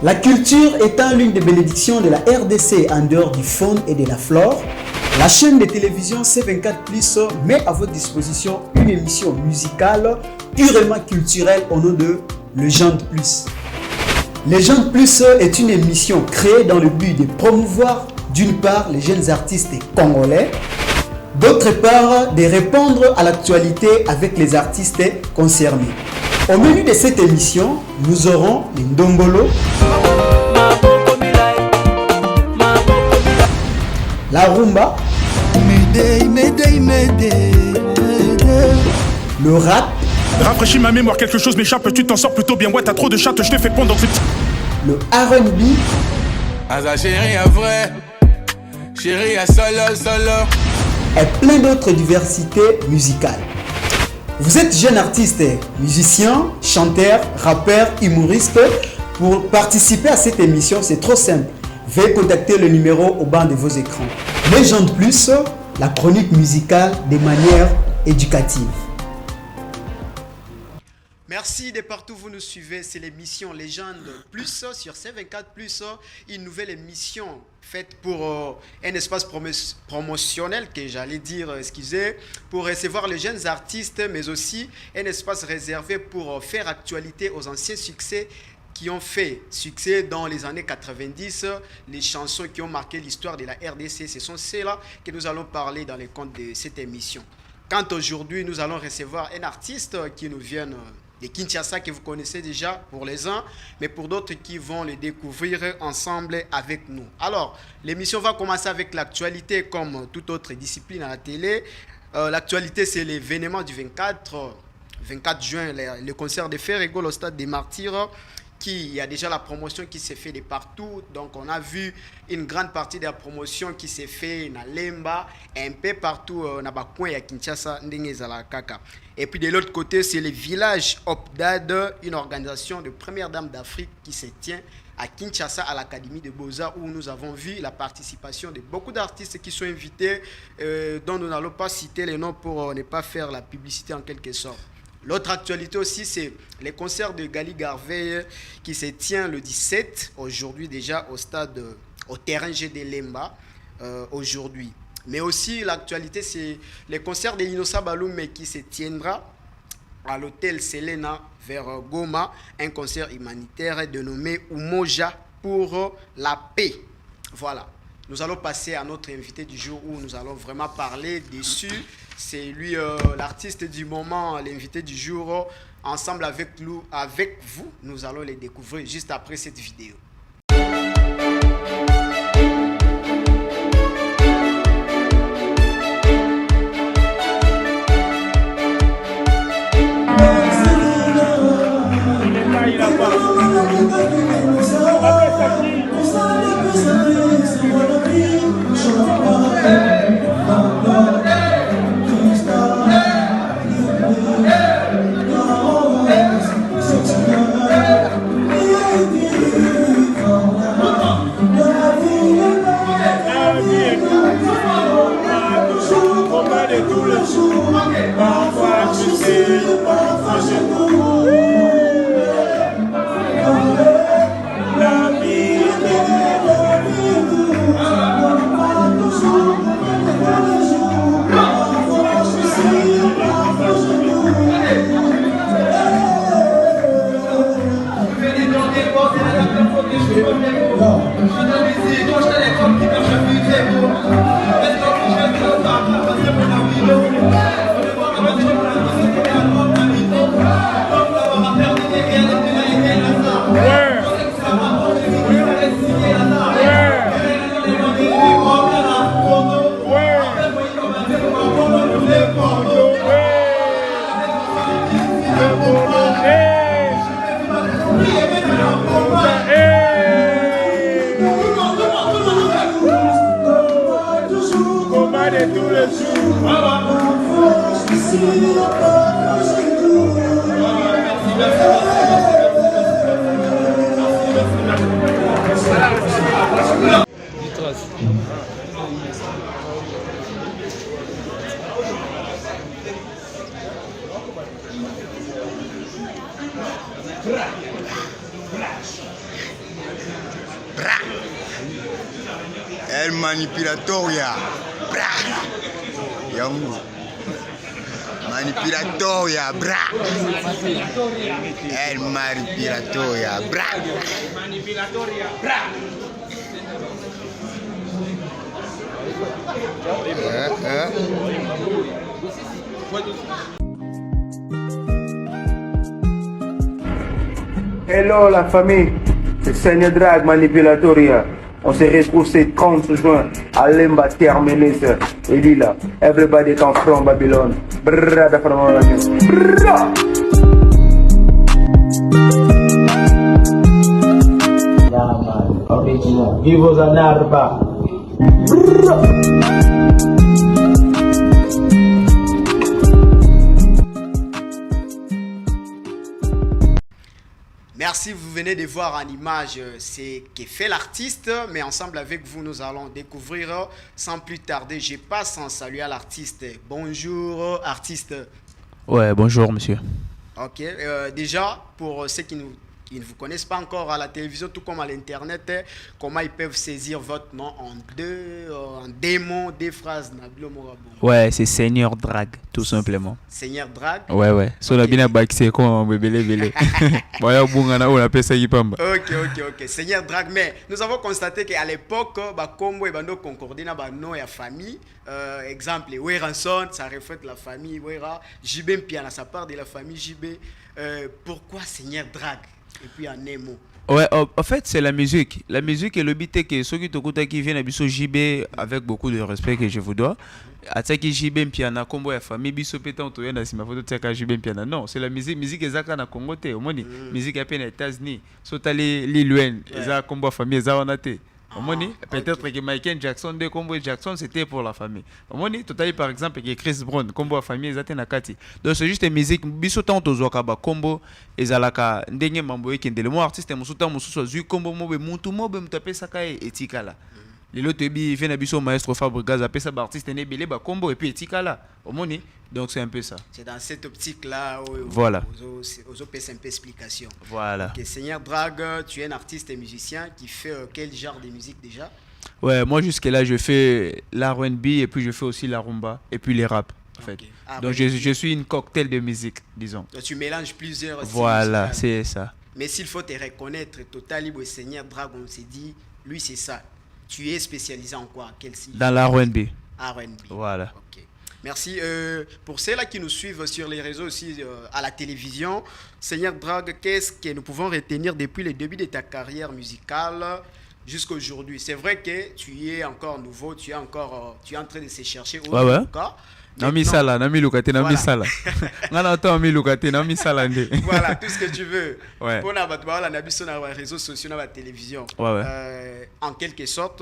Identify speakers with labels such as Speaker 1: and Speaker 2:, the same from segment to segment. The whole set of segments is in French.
Speaker 1: La culture étant l'une des bénédictions de la RDC en dehors du faune et de la flore, la chaîne de télévision C24+ met à votre disposition une émission musicale purement culturelle au nom de Legende Plus. Legende Plus est une émission créée dans le but de promouvoir d'une part les jeunes artistes congolais, d'autre part de répondre à l'actualité avec les artistes concernés. Au menu de cette émission, nous aurons les Ndombolo, la rumba, le rap.
Speaker 2: Rafraîchis ma mémoire, quelque chose m'échappe, tu t'en sors plutôt bien. Ouais, t'as trop de chatte, je te fais pondre dans ces petits.
Speaker 1: Le R&B.
Speaker 3: Asa chérie à vrai, chérie à solo.
Speaker 1: Et plein d'autres diversités musicales. Vous êtes jeune artiste, musicien, chanteur, rappeur, humoriste. Pour participer à cette émission, c'est trop simple. Veuillez contacter le numéro au bas de vos écrans. Legende Plus, la chronique musicale de manière éducative. Merci de partout où vous nous suivez, c'est l'émission Legende Plus sur C24+, une nouvelle émission faite pour un espace promotionnel que j'allais dire, excusez, pour recevoir les jeunes artistes, mais aussi un espace réservé pour faire actualité aux anciens succès qui ont fait succès dans les années 90, les chansons qui ont marqué l'histoire de la RDC, ce sont celles-là que nous allons parler dans les comptes de cette émission. Quant aujourd'hui, nous allons recevoir un artiste qui nous vient de Kinshasa, que vous connaissez déjà pour les uns, mais pour d'autres qui vont le découvrir ensemble avec nous. Alors, l'émission va commencer avec l'actualité comme toute autre discipline à la télé. L'actualité, c'est l'événement du 24 juin, le concert de Ferrego au stade des Martyrs. Il y a déjà la promotion qui s'est faite de partout. Donc, on a vu une grande partie de la promotion qui s'est faite dans Lemba, un peu partout dans le coin de Kinshasa. Et puis, de l'autre côté, c'est le village Opdad, une organisation de première dame d'Afrique qui se tient à Kinshasa, à l'Académie de Beaux-Arts, où nous avons vu la participation de beaucoup d'artistes qui sont invités, dont nous n'allons pas citer les noms pour ne pas faire la publicité en quelque sorte. L'autre actualité aussi, c'est les concerts de Gali Garvey qui se tient le 17, aujourd'hui déjà au terrain GD Lemba, aujourd'hui. Mais aussi l'actualité, c'est les concerts de Inosa Baloum qui se tiendra à l'hôtel Selena vers Goma, un concert humanitaire dénommé Umoja pour la paix. Voilà. Nous allons passer à notre invité du jour où nous allons vraiment parler dessus. C'est lui l'artiste du moment, l'invité du jour. Ensemble avec vous, nous allons les découvrir juste après cette vidéo.
Speaker 4: El Manipulatoria. Bra. Yango. Manipulatoria. Bra. El Manipulatoria. Bra. Manipulatoria. Bra.
Speaker 5: Hello la famille, c'est Seigneur Drag Manipulatoria. On se retrouve ce 30 juin à Lemba Terminus et Lila. Everybody come from Babylon. Brrra, Brrra. Yeah man, original. Vivos a Narba. Brrra.
Speaker 1: Merci, vous venez de voir en image ce que fait l'artiste, mais ensemble avec vous, nous allons découvrir sans plus tarder. Je passe en saluer à l'artiste. Bonjour, artiste.
Speaker 6: Ouais, bonjour, monsieur.
Speaker 1: Ok, déjà, pour ceux qui ne vous connaissent pas encore à la télévision, tout comme à l'internet, comment ils peuvent saisir votre nom en deux mots, deux phrases.
Speaker 6: Ouais, c'est Seigneur Drag, tout simplement.
Speaker 1: Seigneur Drag.
Speaker 6: Ouais. So la bien bak c'est comme bébé. Voilà, bungana on appelle ça yipamba.
Speaker 1: Ok. Seigneur Drag, mais nous avons constaté qu'à l'époque, Combo et Bando concordé na nom et famille. Exemple, Weranson, ça reflète la famille. Wera, JB Piana, ça part de la famille JB. Pourquoi Seigneur Drag? Et puis en Nemo.
Speaker 6: Ouais, en fait, c'est la musique. La musique est le but que ceux qui viennent à Bisso JB avec beaucoup de respect que je vous dois. Ataki JB Piana, Combo et famille, Bisso Pétan, Toyana, si ma photo de JB Piana. Non, c'est la musique exacte na Congo. Au moins, musique à peine aux États-Unis. Sotali Liluen, Eza Combo famille, Eza Onate. Peut-être que Michael Jackson, de Combo Jackson, c'était pour la famille. Total, par exemple, que Chris Brown, Combo à famille, ils Nakati. Donc c'est juste une musique. Bisotan Tozokaba, Combo, Ezalaka, Ndenge Mamboe, Kendele. Moi, artiste, Moussouta, Moussou, Zu, Combo, Mobe, Moutou, Mobe, Mtape, Sakae, Etikala. Les lots tebi viennent à Bisso, Maestro Fabregas, appelle ça artiste, Nebele, Combo, et puis Etikala. Donc c'est un peu ça.
Speaker 1: C'est dans cette optique-là où
Speaker 6: voilà.
Speaker 1: Aux OPS un peu explication.
Speaker 6: Voilà.
Speaker 1: Okay, Seigneur Drag, tu es un artiste et musicien qui fait quel genre de musique déjà?
Speaker 6: Ouais, moi jusque-là je fais la R&B et puis je fais aussi la rumba et puis les rap en fait. Donc je suis une cocktail de musique, disons.
Speaker 1: Donc tu mélanges plusieurs styles.
Speaker 6: Voilà, c'est ça.
Speaker 1: Mais s'il faut te reconnaître, Total Libre et Seigneur Drag, on s'est dit, lui c'est ça. Tu es spécialisé en quoi? Quel style?
Speaker 6: Dans la R&B.
Speaker 1: R&B.
Speaker 6: Voilà.
Speaker 1: Ok. Merci. Pour ceux-là qui nous suivent sur les réseaux aussi, à la télévision, Seigneur Drag, qu'est-ce que nous pouvons retenir depuis le début de ta carrière musicale jusqu'à aujourd'hui? C'est vrai que tu es encore nouveau, tu es en train de se chercher.
Speaker 6: Ouais. Nami sala, nami lukate, nami sala. Voilà, tout ce que tu veux. Ouais.
Speaker 1: Pour les réseaux sociaux, la télévision.
Speaker 6: Ouais.
Speaker 1: En quelque sorte,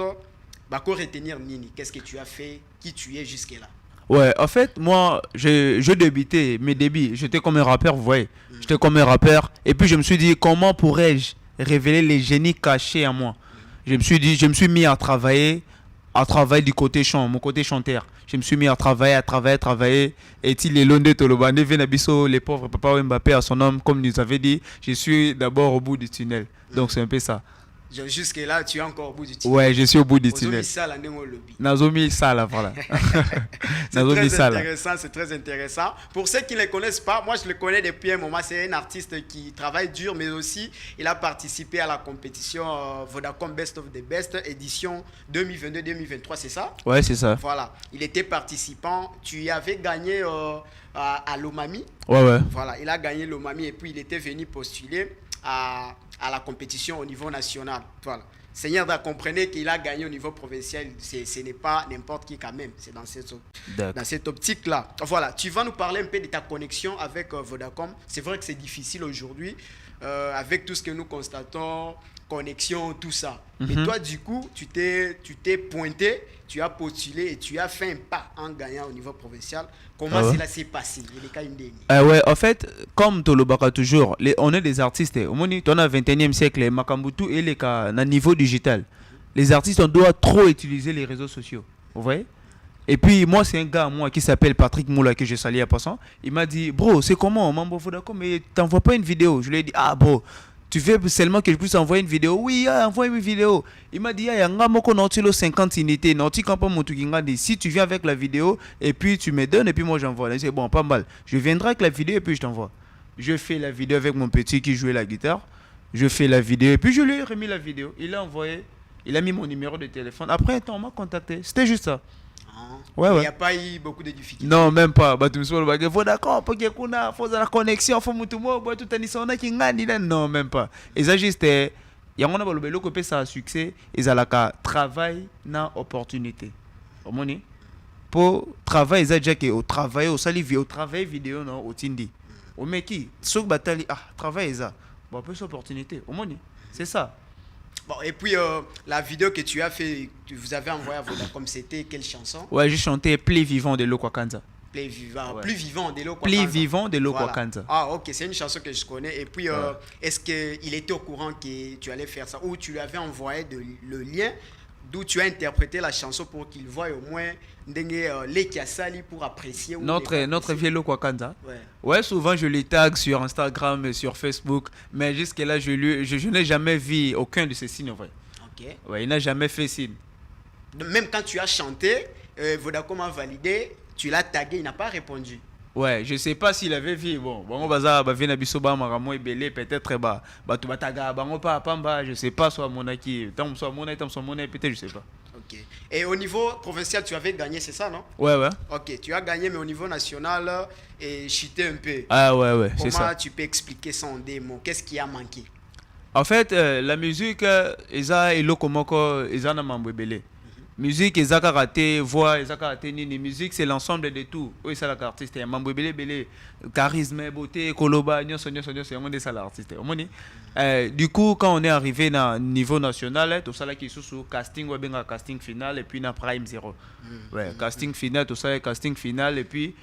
Speaker 1: quoi retenir Nini? Qu'est-ce que tu as fait? Qui tu es jusque-là?
Speaker 6: Ouais, en fait, moi, je débutais mes débuts. J'étais comme un rappeur, vous voyez. J'étais comme un rappeur. Et puis, je me suis dit, comment pourrais-je révéler les génies cachés en moi? Je me suis mis à travailler du côté chant, mon côté chanteur. Je me suis mis à travailler. Et il est l'onde Tolobane, Venabiso, les pauvres, Papa Mbappé à son homme, comme nous avait dit, je suis d'abord au bout du tunnel. Donc, c'est un peu ça.
Speaker 1: Jusque-là, tu es encore au bout du tunnel.
Speaker 6: Ouais, je suis au bout du tunnel. Nazomi Sala, voilà.
Speaker 1: C'est très intéressant. Pour ceux qui ne le connaissent pas, moi je le connais depuis un moment. C'est un artiste qui travaille dur, mais aussi il a participé à la compétition Vodacom Best of the Best, édition 2022-2023, c'est ça?
Speaker 6: Ouais, c'est ça.
Speaker 1: Voilà, il était participant. Tu y avais gagné à l'Omami.
Speaker 6: Ouais.
Speaker 1: Voilà, il a gagné l'Omami et puis il était venu postuler à la compétition au niveau national. Voilà. Seigneur Drag, comprenez qu'il a gagné au niveau provincial. Ce n'est pas n'importe qui quand même. C'est dans cette optique-là. Voilà. Tu vas nous parler un peu de ta connexion avec Vodacom. C'est vrai que c'est difficile aujourd'hui avec tout ce que nous constatons, connexion, tout ça. Mais toi, du coup, tu t'es pointé, tu as postulé et tu as fait un pas en gagnant au niveau provincial. Comment cela s'est passé?
Speaker 6: Ouais, en fait, comme Tolobaka toujours, on est des artistes. On est dans le 21e siècle, Makambutu et les cas, à niveau digital. Les artistes, on doit trop utiliser les réseaux sociaux. Vous voyez? Et puis, moi, c'est un gars, qui s'appelle Patrick Moula, que je salue à passant. Il m'a dit, bro, c'est comment, Mambo Vodacom, mais t'envoies pas une vidéo? Je lui ai dit, ah, bro, Tu veux seulement que je puisse envoyer une vidéo? Oui, envoie une vidéo. Il m'a dit, il y a un gars qui a 50 unités. Si tu viens avec la vidéo et puis tu me donnes et puis moi j'envoie. C'est bon, pas mal. Je viendrai avec la vidéo et puis je t'envoie. Je fais la vidéo avec mon petit qui jouait la guitare. Je fais la vidéo et puis je lui ai remis la vidéo. Il a envoyé, il a mis mon numéro de téléphone. Après un temps, on m'a contacté. C'était juste ça.
Speaker 1: Il n'y a pas eu beaucoup de difficultés.
Speaker 6: Non, même pas. Il faut d'accord, il faut la connexion, il faut non, même pas. Et ça, juste, il y a un succès, et ça a travail dans opportunité. Pour travailler, ça déjà que au travail, au salivi, au travail vidéo, non, au tindi. Au mec qui, ce que travail, ça, bon, plus opportunité. C'est ça.
Speaker 1: Bon, et puis la vidéo que tu as fait, vous avez envoyé à Vodacom, c'était quelle chanson?
Speaker 6: Ouais, j'ai chanté Plus vivant de Lokwa Kanza.
Speaker 1: Plus vivant, ouais. Plus vivant de Lokwa
Speaker 6: Plus
Speaker 1: Kanza.
Speaker 6: vivant de Lokwa Kanza.
Speaker 1: Ah, ok, c'est une chanson que je connais. Et puis, est-ce qu'il était au courant que tu allais faire ça? Ou tu lui avais envoyé le lien d'où tu as interprété la chanson pour qu'il voie au moins les Kiasali pour apprécier?
Speaker 6: Notre vieux Lokwa Kanza. Ouais, souvent je les tag sur Instagram et sur Facebook, mais jusque-là, je n'ai jamais vu aucun de ces signes, en vrai.
Speaker 1: Ok.
Speaker 6: Ouais, il n'a jamais fait signe.
Speaker 1: Même quand tu as chanté, Vodacom a validé, tu l'as tagué, il n'a pas répondu.
Speaker 6: Ouais, je sais pas s'il avait vu. Bon, on va venir à Bisoba, Maramo et Belé, peut-être, tu vas taga, je sais pas, soit mon acquis, tant soit mon peut-être, je sais pas.
Speaker 1: Ok. Et au niveau provincial, tu avais gagné, c'est ça, non?
Speaker 6: Ouais.
Speaker 1: Ok, tu as gagné, mais au niveau national, et chuté un peu.
Speaker 6: Ah ouais, c'est ça.
Speaker 1: Comment tu peux expliquer ça en des mots? Qu'est-ce qui a manqué?
Speaker 6: En fait, la musique, ils ont un belé. Musique, ils ont raté, voix, ils ont raté, musique, c'est l'ensemble de tout. Oui, c'est l'artiste. Il y a un belé, charisme, beauté, koloba, c'est un ça l'artiste. Du coup, quand on est arrivé dans le niveau national, tout ça là qui est sous casting, casting final et puis na prime 0. Ouais, casting final, tout ça, casting final et puis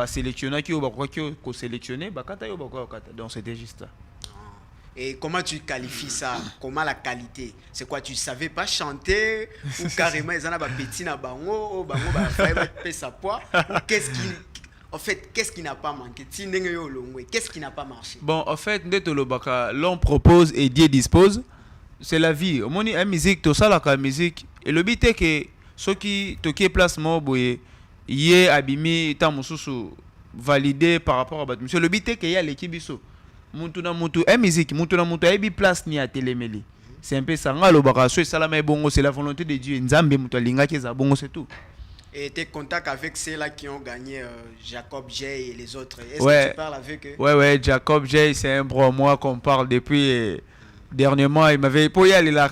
Speaker 6: sélectionner qui est sélectionné, donc c'était juste ça.
Speaker 1: Et comment tu qualifies ça? Comment la qualité? C'est quoi? Tu savais pas chanter? Ou carrément, ils en ont petit na bango, bango fait sa poids? Ou qu'est-ce qui... En fait, qu'est-ce qui n'a pas manqué? Qu'est-ce qui n'a pas marché?
Speaker 6: Bon, en fait, l'on propose et Dieu dispose. C'est la vie. Au moins, la musique, tout ça, la musique. Et le but est que ceux qui toquent placement, y est abîmé, validé par rapport à votre monsieur. Le but est qu'il y a l'équipe biso. Musique, place ni à téléméli. C'est un peu ça. C'est la volonté de Dieu. C'est tout.
Speaker 1: Et tes contacts avec ceux-là qui ont gagné Jacob J et les autres, est-ce que tu parles avec eux?
Speaker 6: Ouais, Jacob J, c'est un bro moi qu'on parle depuis dernièrement. Il m'avait dit, il a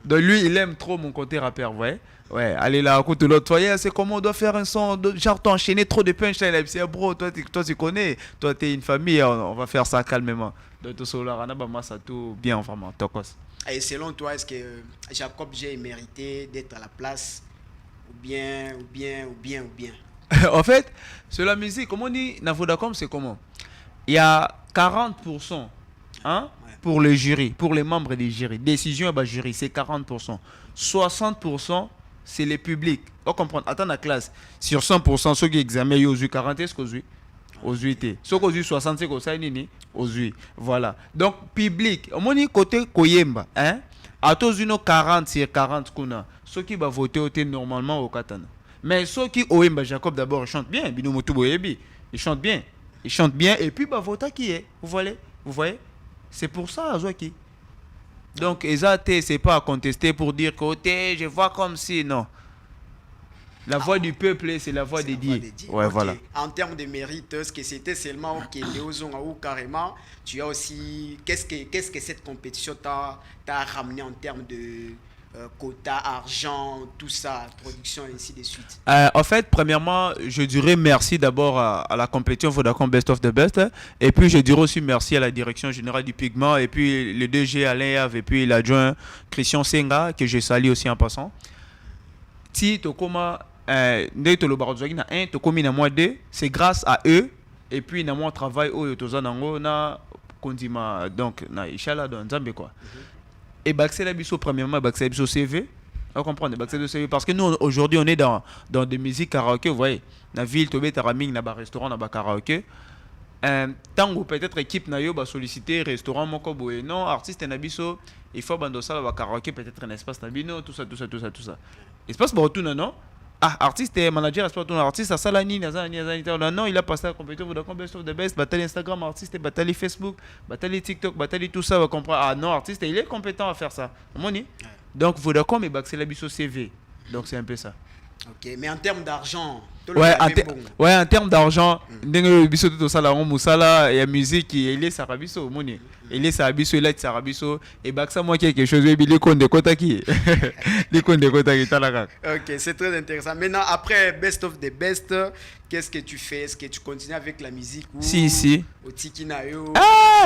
Speaker 6: donc lui, il aime trop mon côté rappeur, ouais, allez là, écoute l'autre fois, c'est comment on doit faire un son, genre t'enchaîner trop de punchline, c'est bro, toi tu connais, toi t'es une famille, on va faire ça calmement. Donc tout ça, ça tout bien, vraiment, tokos.
Speaker 1: Et selon toi, est-ce que Jacob J méritait d'être à la place ou bien
Speaker 6: En fait, sur la musique, comme on dit, dans Vodacom, c'est comment? Il y a 40% pour le jury, pour les membres du jury. Décision du jury, c'est 40%. 60%, c'est le public. On comprend. Attends la classe. Sur 100%, ceux qui examinent, ils ont eu 40, est-ce qu'ils ont eu? Aux 8. Ceux qui ont eu 65, aux 8. Voilà. Donc, public. On dit côté Koyemba. À tous une 40 sur 40 kuna. Ceux qui vont voter normalement au Katana. Mais ceux qui ont Jacob d'abord chantent bien. Ils chantent bien. Ils chantent bien. Et puis, voter qui est. Vous voyez? C'est pour ça, Azoaki. Donc, c'est pas à contester pour dire que je vois comme si, non. La voix du peuple, c'est la voix des dieux. Ouais,
Speaker 1: okay.
Speaker 6: Voilà.
Speaker 1: En termes de mérite, est-ce que c'était seulement ou carrément, tu as aussi... Qu'est-ce que cette compétition t'a ramené en termes de quota, argent, tout ça, production et ainsi de suite?
Speaker 6: En fait, premièrement, je dirais merci d'abord à la compétition Vodacom Best of the Best. Et puis, je dirais aussi merci à la direction générale du Pigment. Et puis, le DG Alain Yav et puis l'adjoint Christian Senga, que je salue aussi en passant. Si Tokoma, c'est grâce à eux. Et puis, dans mon travail, donc, Inch'Allah, dans Zambie, quoi. Et Baxel Abisso, premièrement, Baxel Abisso CV. On comprend, Baxel CV. Parce que nous, aujourd'hui, on est dans des musiques karaoké. Vous voyez, dans la ville, Tobé, Taraming, dans un restaurant, dans un karaoké. tango peut-être équipe na yo ba solliciter restaurant moko boye non artiste na biso il faut bando ça va karaoké peut-être un espace na bino tout ça espace ba retourne non artiste et manager espace tout artiste ça la nini non il a passé la compétition Vodacom Best of the Best batali Instagram artiste batali Facebook batali TikTok batali tout ça va comprendre non artiste il est compétent à faire ça moni donc Vodacom et baxé la biso CV donc c'est un peu ça.
Speaker 1: Ok, mais en termes d'argent,
Speaker 6: en termes d'argent, biso tout ça la musala et musique il est sarabiso moni. Il est sarabiso il est sarabiso et baxa moi quelque chose il est konde kota qui. Les konde kota qui talaka.
Speaker 1: Ok, c'est très intéressant. Maintenant après Best of the Best, qu'est-ce que tu fais? Est-ce que tu continues avec la musique ou
Speaker 6: si
Speaker 1: au Tikinayo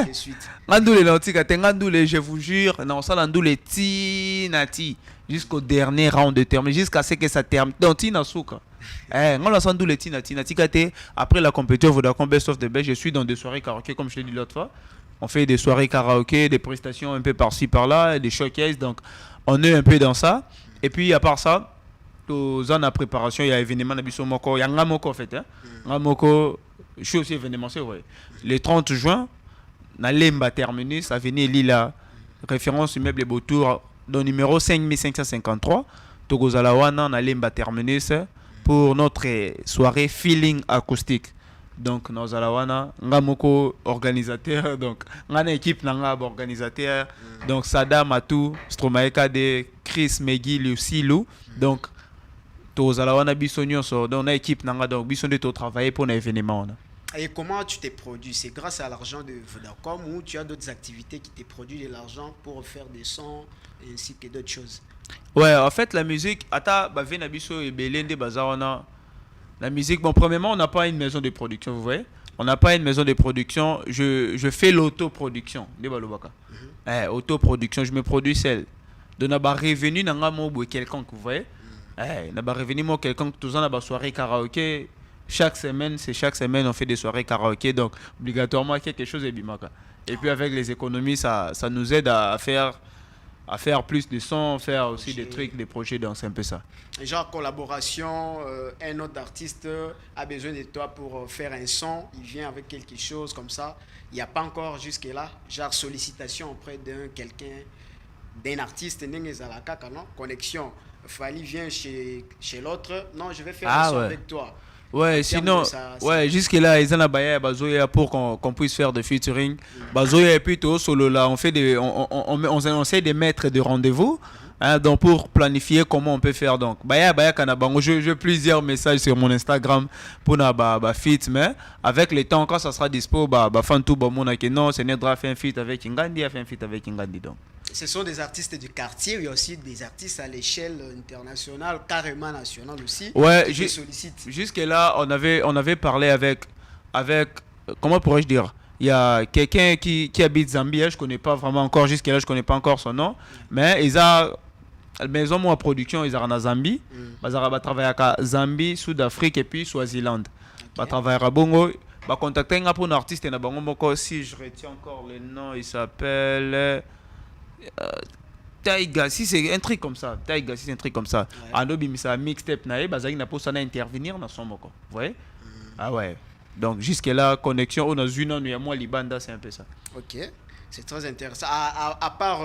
Speaker 1: et suite?
Speaker 6: Ngandoule l'antika tengandoule je vous jure, non ça landoule tinati. Jusqu'au dernier round de terme, jusqu'à ce que ça termine. Donc, Tina Souka. On l'a sans les Tina Tikate. Après la compétition Vodacom Best of the Best, je suis dans des soirées karaoké, comme je l'ai dit l'autre fois. On fait des soirées karaoké, des prestations un peu par-ci, par-là, des showcases. Donc, on est un peu dans ça. Et puis, à part ça, aux ans de préparation, il y a événement Nabiso Moko. Il y a Ngamoko en fait. Ngamoko, je suis aussi événementiel, ouais. Le 30 juin, na Lemba Terminus, avenue Lila, référence immeuble Beautour. Dans le numéro 5553, Togozalawana, on a Lemba Terminus pour notre soirée feeling acoustique. Donc, nous allons Ngamoko organisateur, donc, on a une équipe organisateur, donc Sada Matou, Stromaeka de Chris Megui, Lucy Lou. Donc, Togozalawana Bissonio, donc, on a une équipe donc Bissonio de travailler pour un événement.
Speaker 1: Et comment tu t'es produit? C'est grâce à l'argent de Vodacom ou tu as d'autres activités qui t'ont produit de l'argent pour faire des sons ainsi que d'autres choses?
Speaker 6: Ouais, en fait, la musique, la musique, bon, premièrement, on n'a pas une maison de production, vous voyez? On n'a pas une maison de production, je fais l'autoproduction. Autoproduction, je me produis seul. Donc, on a revenu dans quelqu'un, vous voyez? On a revenu dans quelqu'un, tout en soirée karaoké. Chaque semaine, on fait des soirées karaoké, donc obligatoirement quelque chose est bimaka. Et puis avec les économies, ça nous aide à faire plus de sons, faire aussi des trucs, des projets, donc c'est un peu ça.
Speaker 1: Genre collaboration, un autre artiste a besoin de toi pour faire un son, il vient avec quelque chose comme ça, il n'y a pas encore jusque-là, genre sollicitation auprès d'un artiste, non? Connexion, Fali vient chez l'autre, non, je vais faire un son avec toi.
Speaker 6: Ouais, sinon, jusque-là, ils ont la baïa Bazoya pour qu'on puisse faire des featuring. Bazoya est plutôt solo là, on essaie de mettre des rendez-vous. Donc pour planifier comment on peut faire donc j'ai plusieurs messages sur mon Instagram pour na feat mais avec le temps quand ça sera dispo fan tout non c'est Nedra fait un feat avec Ingandi a fait un feat avec Ingandi donc
Speaker 1: ce sont des artistes du quartier, il y a aussi des artistes à l'échelle internationale, carrément nationale aussi.
Speaker 6: Ouais, jusque là on avait parlé avec comment pourrais-je dire, il y a quelqu'un qui habite Zambie, je connais pas vraiment encore, jusque là je connais pas encore son nom, mais ils ont maison moi production ils ont en Zambie, ils va travailler à Zambie, Sud-Afrique et puis Swaziland. Ils travailler à Bongo, ils contacter un pour un artiste na bango moko, si je retiens encore le nom, il s'appelle Taiga, si c'est un truc comme ça. Anobi misa mixtape nae bazaki na posa na intervenir dans son moko. Vous voyez? Ah ouais. Donc jusque là connexion on a une et moi Libanda c'est un peu ça.
Speaker 1: OK. C'est très intéressant. À part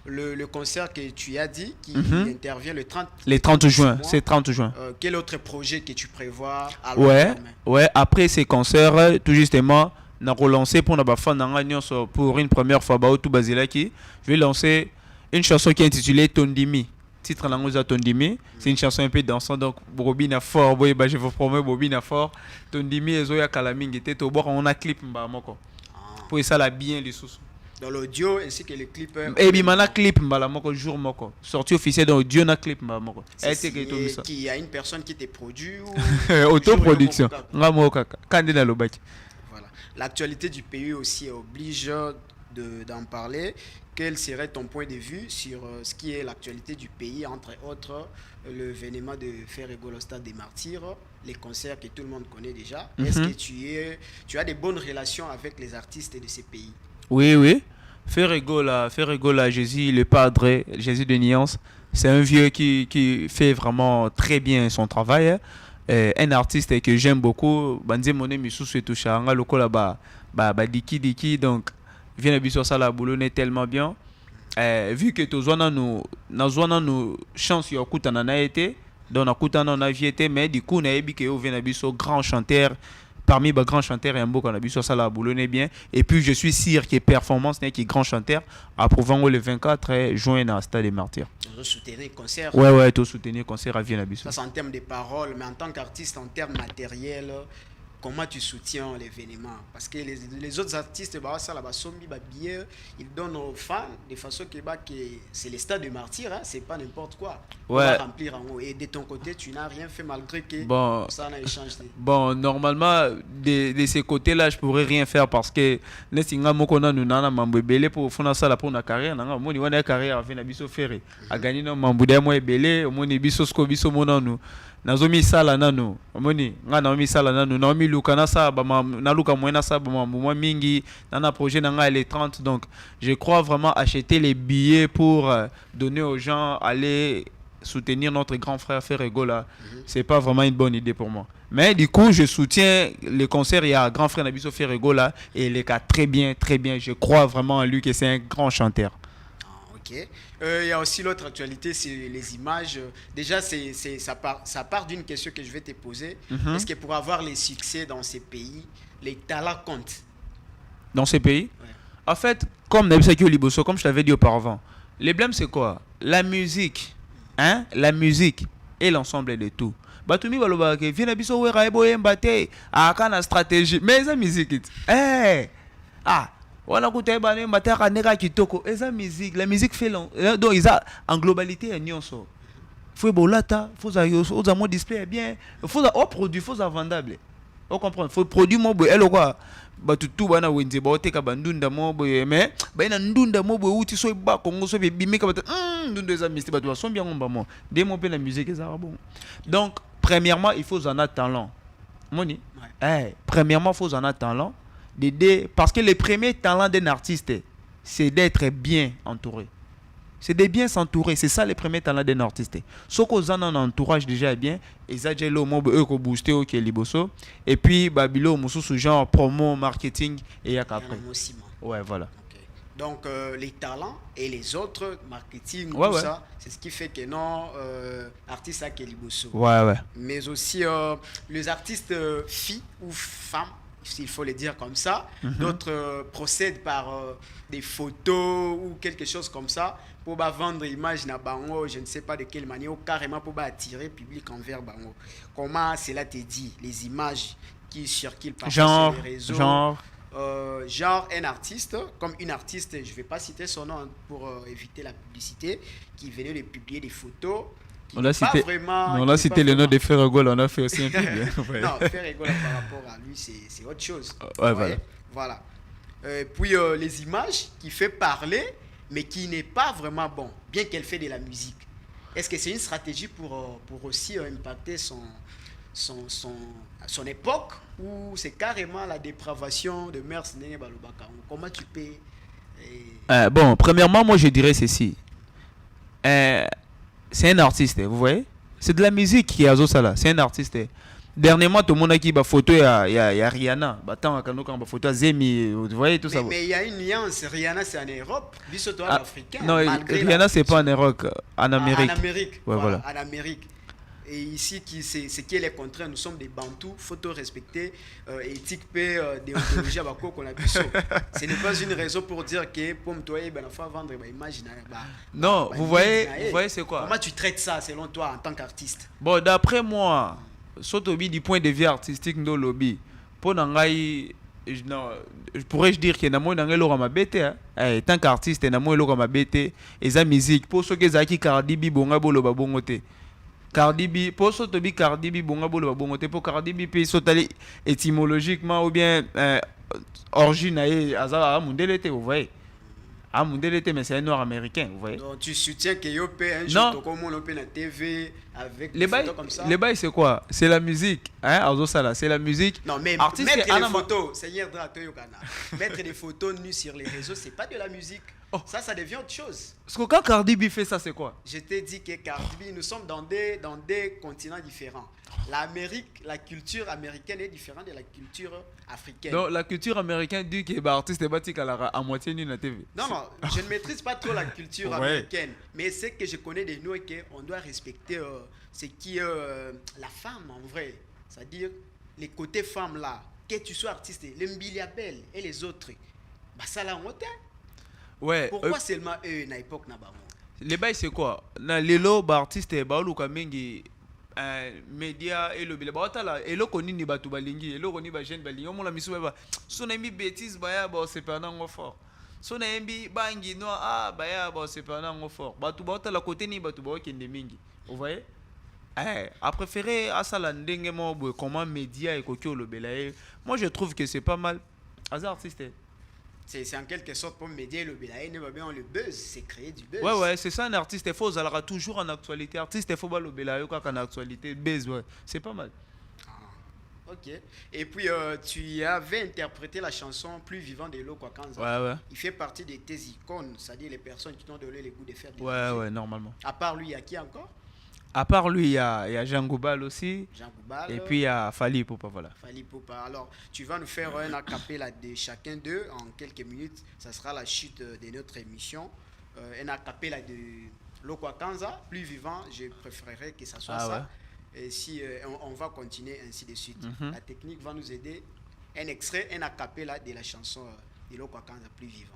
Speaker 1: le concert que tu as dit qui intervient le
Speaker 6: 30 juin, c'est 30 juin.
Speaker 1: Quel autre projet que tu prévois à
Speaker 6: Ouais, après ces concerts tout justement on a relancé pour pour une première fois je vais lancer une chanson qui est intitulée Tondimi. Titre langue Tondimi, c'est une chanson un peu dansante donc Bobina fort, je vous promets Bobina fort. Tondimi ezoya kalamingi te to on a clip mba moko. Pour ça la bien les sous.
Speaker 1: Dans l'audio ainsi que le clip.
Speaker 6: Et bien mana clip mbala moko jour moko. Sortie officielle dans l'audio na clip mbala moko.
Speaker 1: Qui y a une personne qui te produit ou
Speaker 6: autoproduction. Ngamo kaka. Kandina lobaki.
Speaker 1: L'actualité du pays aussi oblige d'en parler. Quel serait ton point de vue sur ce qui est l'actualité du pays, entre autres l'événement de Ferrego au Stade des Martyrs, les concerts que tout le monde connaît déjà. Est-ce que tu as des bonnes relations avec les artistes de ces pays?
Speaker 6: Oui. Ferrego là, Jésus, le padre, Jésus de Nyans, c'est un vieux qui fait vraiment très bien son travail. un artiste que j'aime beaucoup, Banze Moné Misusu et tout ça, on a le col là-bas, Diki, donc, vient de ça, la boulot est tellement bien. Vu que tu as nous chance de écouter en été, donc on a été, mais du coup, on a vu que vous venez de grand chanteur. Parmi les grands chanteurs, il y a un beau qu'on a vu sur ça, la boulot est bien. Et puis, je suis sûr que performance n'est qui grand chanteur, approuvant le 24 juin dans le Stade des Martyrs.
Speaker 1: Tu soutenir le concert.
Speaker 6: Ouais, tu soutenir le concert à Vienne-Abisso.
Speaker 1: Ça, c'est en termes de paroles, mais en tant qu'artiste, en termes matériels, comment tu soutiens l'événement? Parce que les autres artistes, ils donnent aux fans de façon que c'est le Stade des Martyrs, hein, c'est pas n'importe quoi.
Speaker 6: Ouais.
Speaker 1: On va remplir en haut. Et de ton côté, tu n'as rien fait malgré que ça n'a échangé.
Speaker 6: Bon, normalement, de ces côtés-là, je pourrais rien faire parce que nous avons pour faire ça pour notre carrière. Nous avons une carrière avec Nabiso Ferré. À gagner nos membres de moi belé, au moins Biso Scobiso Monano. Nazomi sala nanu omoni nga naomi sala nanu naomi luka na sa ba na luka moyena sa ba moi mingi na projet na nga les 30 donc je crois vraiment acheter les billets pour donner aux gens aller soutenir notre grand frère Ferrego là c'est pas vraiment une bonne idée pour moi mais du coup je soutiens les concerts il y a grand frère Nabiso Ferrego là et il est très bien je crois vraiment en lui que c'est un grand chanteur.
Speaker 1: Ok. Il y a aussi l'autre actualité, c'est les images. Déjà, ça part d'une question que je vais te poser. Est-ce que pour avoir les succès dans ces pays, les talents comptent?
Speaker 6: Dans ces pays?
Speaker 1: Ouais.
Speaker 6: En fait, comme je t'avais dit auparavant, le problème c'est quoi? La musique, hein? La musique et l'ensemble de tout. Batumi baloba ke vient biso wera ebo embate akana stratégie mais la musique voilà écoutez bane mataka neka kitoko eza musique la musique fait donc ils a en globalité nyonso faut bolata faut za mon display bien faut au produit faut za vendable on comprend faut produit mo bo elo quoi batutu bana wenze ba oteka bandunda mo bo mais ba ina ndunda mo bo uti so ba kongo so bimika bata ndunda eza musique batu son bien ngomba mo de mo pe la musique eza bon donc premièrement il faut en avoir talent moni premièrement faut en avoir talent parce que le premier talent d'un artiste, c'est d'être bien entouré. C'est de bien s'entourer. C'est ça le premier talent d'un artiste. Ce qu'on a un entourage déjà bien, et ça, j'ai le mot booster au Liboso. Et puis, Babilo, ce genre promo, marketing, et il y a qu'après. Ouais, voilà.
Speaker 1: Okay. Donc, les talents et les autres, marketing, ça, c'est ce qui fait que non, artistes à Liboso.
Speaker 6: Ouais.
Speaker 1: Mais aussi, les artistes filles ou femmes, s'il faut le dire comme ça. D'autres procèdent par des photos ou quelque chose comme ça pour vendre l'image na bango, je ne sais pas de quelle manière, ou carrément pour attirer le public envers bango. Comment cela te dit, les images qui circulent partout sur les réseaux? Genre un artiste, comme une artiste, je ne vais pas citer son nom pour éviter la publicité, qui venait de publier des photos.
Speaker 6: On a cité le nom de Ferrego, on a fait aussi un peu.
Speaker 1: Non, Ferrego par rapport à lui, c'est autre chose. Voilà. Puis les images qui fait parler, mais qui n'est pas vraiment bon, bien qu'elle fait de la musique. Est-ce que c'est une stratégie pour aussi impacter son époque, ou c'est carrément la dépravation de Mers Nene Balobaka? Comment tu peux...
Speaker 6: Bon, premièrement, moi je dirais ceci. C'est un artiste, vous voyez? C'est de la musique qui a ça là. C'est un artiste. Dernièrement, tout le monde a qui a photo, il y a Rihanna. Tant que photo Zemi, vous voyez tout ça.
Speaker 1: Mais il y a une nuance. Rihanna, c'est en Europe. Bisoto africain.
Speaker 6: Non, Rihanna, c'est pas en Europe, en Amérique.
Speaker 1: En Amérique.
Speaker 6: Ouais, voilà.
Speaker 1: En Amérique. Et ici, ce qui est les contraintes, nous sommes des Bantous, faut tout respecter, éthique, déontologie, qu'on a vu ça. Ce n'est pas une raison pour dire que pour toi, il faut vendre l'image.
Speaker 6: Non, vous voyez c'est quoi?
Speaker 1: Comment tu traites ça selon toi en tant qu'artiste?
Speaker 6: Bon, d'après moi, surtout du point de vue artistique, no lobby, pour n'engager, pourrais-je dire que namo n'engager l'ora ma bête, tant qu'artiste, namo l'ora ma bête, et sa musique, pour ceux qui ont Cardi B, bonga bolo babongote. Cardi B, pour sauter Cardi B, bonga bolo babongote, pour Cardi B, puis sauter étymologiquement ou bien origine à Mundelete, vous voyez. Ah, Mundelete, mais c'est un noir américain, vous voyez.
Speaker 1: Donc tu soutiens que Yopé un jour, comme on peut la TV avec des photos comme ça.
Speaker 6: Les bails, c'est quoi? C'est la musique, hein, c'est la musique.
Speaker 1: Non, mais
Speaker 6: artiste,
Speaker 1: mettre des photos, Seigneur Drato Yokana, mettre des photos nues sur les réseaux, c'est pas de la musique. Oh. Ça devient autre chose.
Speaker 6: Parce que quand Cardi B fait ça, c'est quoi?
Speaker 1: Je t'ai dit que Cardi B, nous sommes dans des continents différents. la culture américaine est différente de la culture africaine.
Speaker 6: Donc la culture américaine dit que bah, artiste est bâti à moitié nue na TV.
Speaker 1: Non, non, je ne maîtrise pas trop la culture
Speaker 6: Ouais.
Speaker 1: américaine, mais ce que je connais de nous est qu'on doit respecter ce qui est la femme en vrai. C'est-à-dire les côtés femmes là, que tu sois artiste, les Mbiliabel et les autres, bah ça l'a monté.
Speaker 6: Ouais.
Speaker 1: Pourquoi seulement eux, à l'époque, n'a pas
Speaker 6: Les bails c'est quoi? Na lelo ba artiste ba luka mingi média et le bile ba tala elo koni ni batu balingi elo koni ba jeune balingi on la misu ba so na mbi bêtise ba ya ba c'est pas nango fort so na mbi bangi no ba ya ba c'est pas nango fort batu ba tala côté ni batu ba kende mingi vous voyez a préféré à ça la ndenge mo comment média et kokyo le belaye. Moi je trouve que c'est pas mal as artiste.
Speaker 1: C'est en quelque sorte pour médier le belaye, le buzz, c'est créer du buzz.
Speaker 6: Ouais, c'est ça un artiste. Il faut aura toujours en actualité. Artiste, il faut pas le belaye en actualité. Buzz, ouais. C'est pas mal.
Speaker 1: Ah, ok. Et puis, tu avais interprété la chanson Plus vivant de Loko Kanza.
Speaker 6: Ouais.
Speaker 1: Il fait partie de tes icônes, c'est-à-dire les personnes qui t'ont donné le goût de faire des
Speaker 6: Ouais, normalement.
Speaker 1: À part lui, il y a qui encore?
Speaker 6: À part lui, il y a Jean Goubal aussi.
Speaker 1: Jean Goubal.
Speaker 6: Et puis il y a Fali Poupa, voilà.
Speaker 1: Fali Poupa. Alors, tu vas nous faire un acapella de chacun d'eux en quelques minutes. Ça sera la chute de notre émission. Un acapella de Loko Kanza, Plus vivant. Je préférerais que ça soit ça. Ouais. Et si on va continuer ainsi de suite. La technique va nous aider. Un extrait, un acapella de la chanson de Loko Kanza, Plus vivant.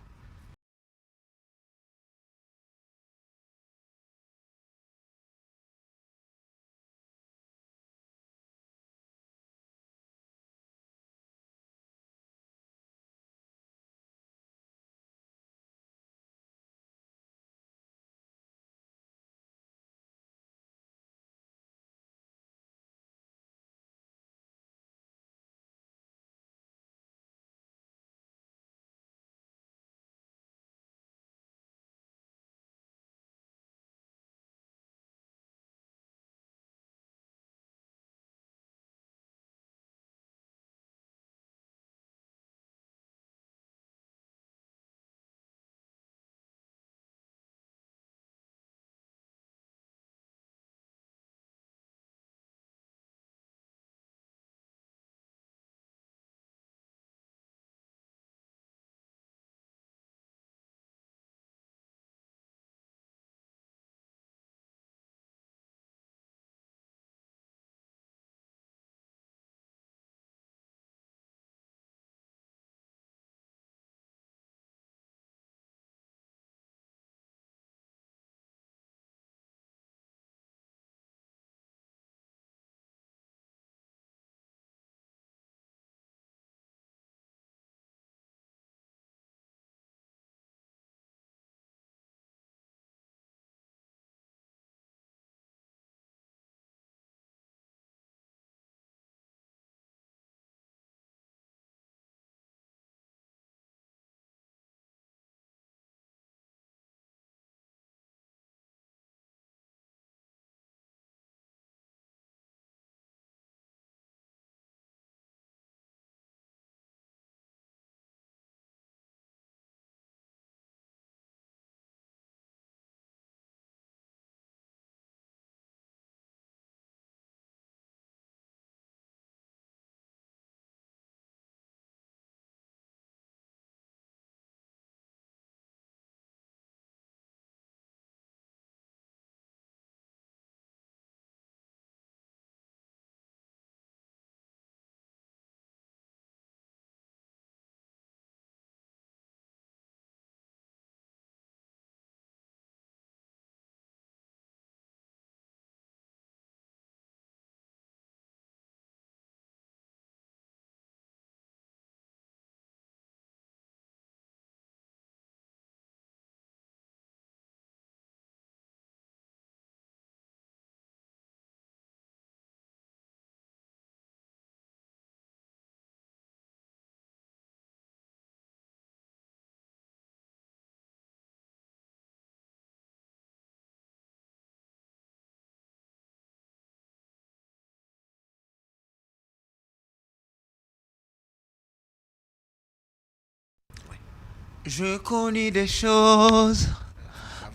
Speaker 6: Je connais des choses,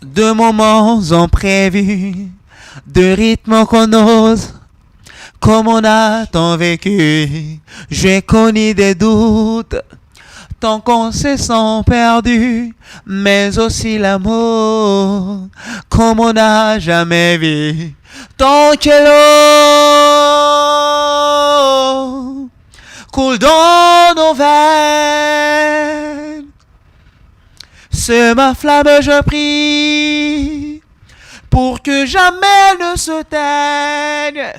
Speaker 6: de moments imprévus, de rythmes qu'on ose Comme on a tant vécu, j'ai connu des doutes. Tant qu'on se sent perdu, mais aussi l'amour, comme on n'a jamais vu. Tant que l'eau coule dans nos veines, c'est ma flamme, je prie, pour que jamais ne se teigne.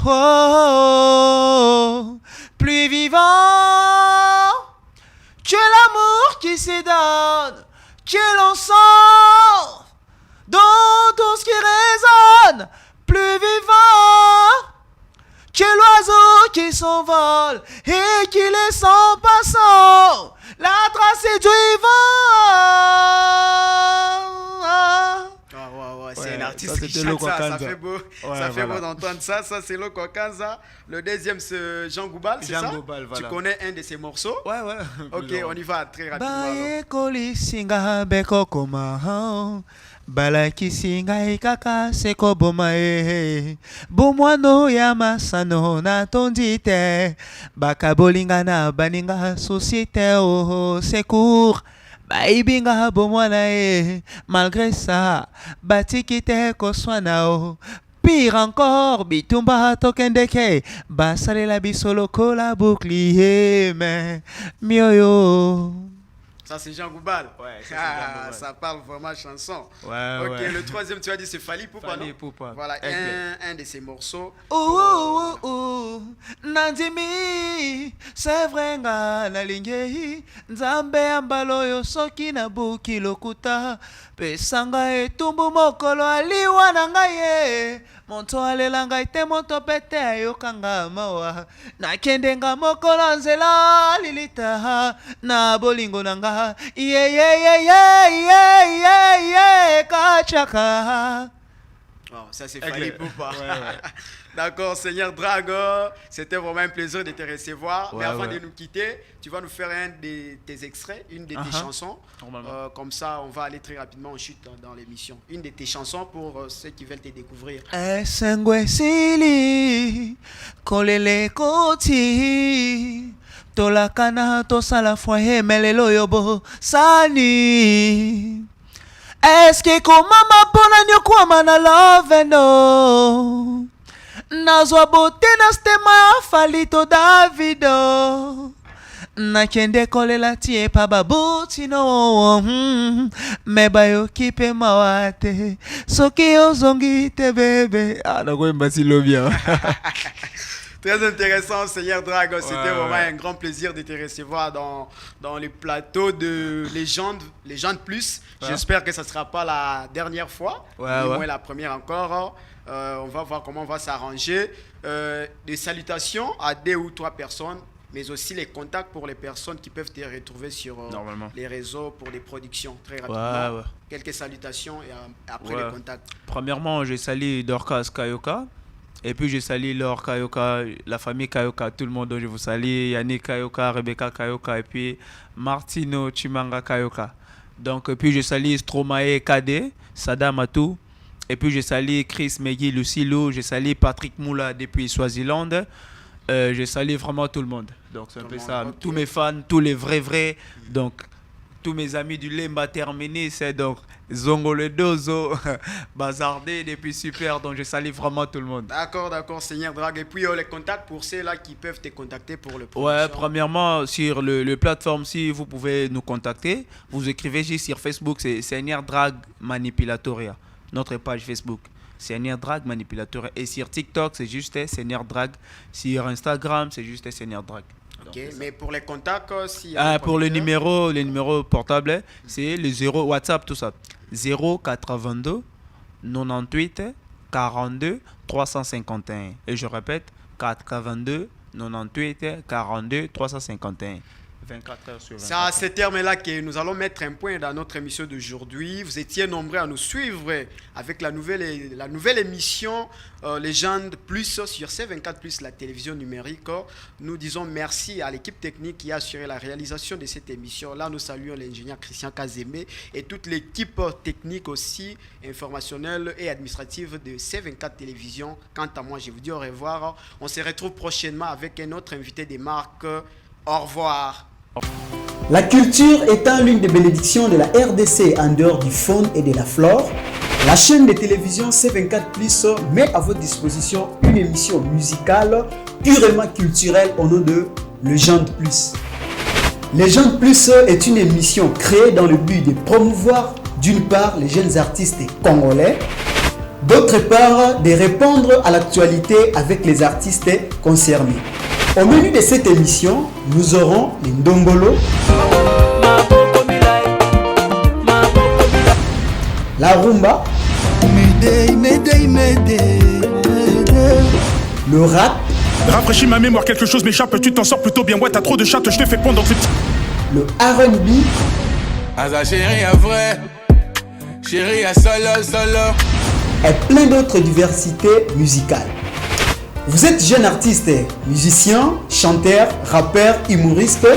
Speaker 6: Oh, plus vivant que l'amour qui se donne, que l'on sent dans tout ce qui résonne, plus vivant que l'oiseau qui s'envole et qui laisse en passant la tracée du vent.
Speaker 1: C'est un artiste qui
Speaker 6: c'était
Speaker 1: chante ça,
Speaker 6: Loco
Speaker 1: ça
Speaker 6: Kanza.
Speaker 1: fait beau,
Speaker 6: Ouais,
Speaker 1: ça fait
Speaker 6: voilà.
Speaker 1: beau d'entendre ça. Ça, c'est Loco Kanza. Le deuxième, c'est Jean Goubal, c'est
Speaker 6: Jean
Speaker 1: ça?
Speaker 6: Goubal, voilà.
Speaker 1: Tu connais un de ses morceaux?
Speaker 6: Ouais.
Speaker 1: Ok, on y va très rapidement. alors.
Speaker 6: Baekoli singa beko koma balaki singa ikaka seko boma bomwano ya masano na tondite bakabolinga na baninga société o secours baibinga bomwana malgré ça batikite koswana o. Pire encore, bitumba tokendeke, basalela bisolo kola bouclier, mais mioyo.
Speaker 1: Ça, c'est Jean Goubal.
Speaker 6: Ouais, ça, c'est Jean Goubal.
Speaker 1: Ça parle vraiment chanson.
Speaker 6: Ouais,
Speaker 1: Ok,
Speaker 6: ouais.
Speaker 1: le troisième, tu as dit, c'est Fally Poupa,
Speaker 6: Fally
Speaker 1: non?
Speaker 6: Poupa.
Speaker 1: Voilà,
Speaker 6: Exact.
Speaker 1: un de ses morceaux.
Speaker 6: Nandimi, c'est vrai nga nalingi, nzambe ambalo yo soki na buki lokuta, pesanga etumbu mokolo aliwa na ngai ye, moto alela ngai te moto pete ayokanga mawa, nakendenga mokolo nzela lilita, na bolingo na nga, kachaka.
Speaker 1: Oh, ça, c'est Fally Poupa. D'accord, Seigneur Drago, c'était vraiment un plaisir de te recevoir. Mais avant de nous quitter, tu vas nous faire un de tes extraits, une de tes chansons. Comme ça, on va aller très rapidement en chute dans l'émission. Une de tes chansons pour ceux qui veulent te découvrir.
Speaker 6: Esengwe sili, kolele koti, tolakana tosala foye melelo yobo sani. Est-ce que komama pona nyokwama na love no? Nazwa bote na stema ya Falito Davido. Nakende kolela tie pa babuti no. Meba yo kipe mawate. Soki ozongi te bébé. Ah, na kwemba silo bien.
Speaker 1: Très intéressant, Seigneur Drago. C'était vraiment un grand plaisir de te recevoir dans le plateau de Légende Plus. J'espère que ça ne sera pas la dernière fois, du moins la première encore. On va voir comment on va s'arranger. Des salutations à 2 ou 3 personnes, mais aussi les contacts pour les personnes qui peuvent te retrouver sur les réseaux pour des productions. Très rapidement. Quelques salutations et après les contacts.
Speaker 6: Premièrement, je salue Dorcas Kayoka. Et puis je salue Laure Kayoka, la famille Kayoka, tout le monde. Donc je vous salue Yannick Kayoka, Rebecca Kayoka et puis Martino Chimanga Kayoka. Donc et puis je salue Stromae Kade, Sadam Atou. Et puis je salue Chris Megui Lucilo, je salue Patrick Moula depuis Swaziland. Je salue vraiment tout le monde. Donc c'est un peu ça. Okay. Tous mes fans, tous les vrais. Donc tous mes amis du Lemba terminé, c'est donc Zongo le Dozo, Bazardé depuis super, donc je salue vraiment tout le monde.
Speaker 1: D'accord, Seigneur Drag. Et puis les contacts pour ceux-là qui peuvent te contacter pour le production.
Speaker 6: Ouais, premièrement, sur le plateforme, si vous pouvez nous contacter, vous écrivez juste sur Facebook, c'est Seigneur Drag Manipulatoria, notre page Facebook. Seigneur Drag Manipulatoria. Et sur TikTok, c'est juste Seigneur Drag. Sur Instagram, c'est juste Seigneur Drag.
Speaker 1: Ok, mais pour les contacts, si
Speaker 6: pour le numéro portable, c'est le 0 WhatsApp, tout ça. 082 98 42 351. Et je répète, 82 98 42 351. 24 heures sur 24.
Speaker 1: C'est à ce terme-là que nous allons mettre un point dans notre émission d'aujourd'hui. Vous étiez nombreux à nous suivre avec la nouvelle émission Légende Plus sur C24 Plus, la télévision numérique. Nous disons merci à l'équipe technique qui a assuré la réalisation de cette émission. Là, nous saluons l'ingénieur Christian Kazembe et toute l'équipe technique aussi, informationnelle et administrative de C24 Télévision. Quant à moi, je vous dis au revoir. On se retrouve prochainement avec un autre invité des marques. Au revoir.
Speaker 7: La culture étant l'une des bénédictions de la RDC en dehors du faune et de la flore, la chaîne de télévision C24 Plus met à votre disposition une émission musicale purement culturelle au nom de Légende Plus. Légende Plus est une émission créée dans le but de promouvoir d'une part les jeunes artistes congolais, d'autre part de répondre à l'actualité avec les artistes concernés. Au menu de cette émission, nous aurons les Ndombolo, la rumba, le rap,
Speaker 2: Rafraîchis ma mémoire, quelque chose m'échappe, tu t'en sors plutôt bien. Ouais, t'as trop de chatte, je te fais pondre.
Speaker 7: le R&B,
Speaker 3: Asa chérie à vrai, chérie à solo.
Speaker 7: et plein d'autres diversités musicales. Vous êtes jeune artiste, musicien, chanteur, rappeur, humoriste.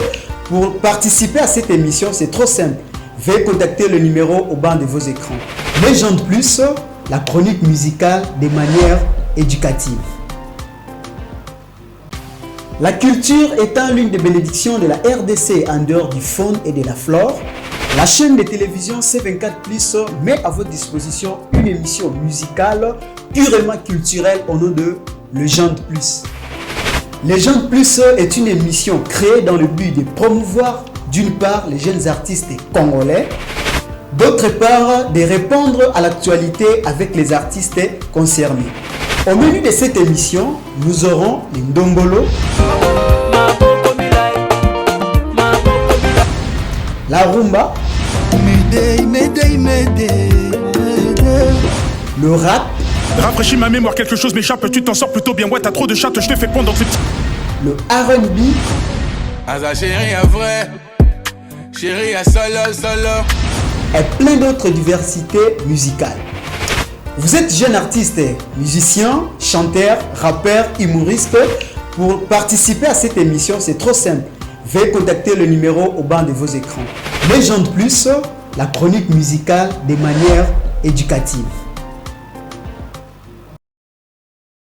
Speaker 7: Pour participer à cette émission, c'est trop simple. Veuillez contacter le numéro au bas de vos écrans. Légende Plus, la chronique musicale de manière éducative. La culture étant l'une des bénédictions de la RDC en dehors du faune et de la flore, la chaîne de télévision C24 Plus met à votre disposition une émission musicale purement culturelle au nom de Légende Plus. Légende Plus est une émission créée dans le but de promouvoir d'une part les jeunes artistes congolais, d'autre part de répondre à l'actualité avec les artistes concernés. Au menu de cette émission, nous aurons les Ndombolo, la rumba, le rap,
Speaker 2: Rafraîchis ma mémoire, quelque chose m'échappe, tu t'en sors plutôt bien. Ouais, t'as trop de chatte, je te fais pondre.
Speaker 7: le R&B,
Speaker 3: Asa chérie à vrai, chérie à solo.
Speaker 7: et plein d'autres diversités musicales. Vous êtes jeune artiste, musicien, chanteur, rappeur, humoriste. Pour participer à cette émission, c'est trop simple. Veuillez contacter le numéro au bas de vos écrans. Légende Plus, la chronique musicale de manière éducative.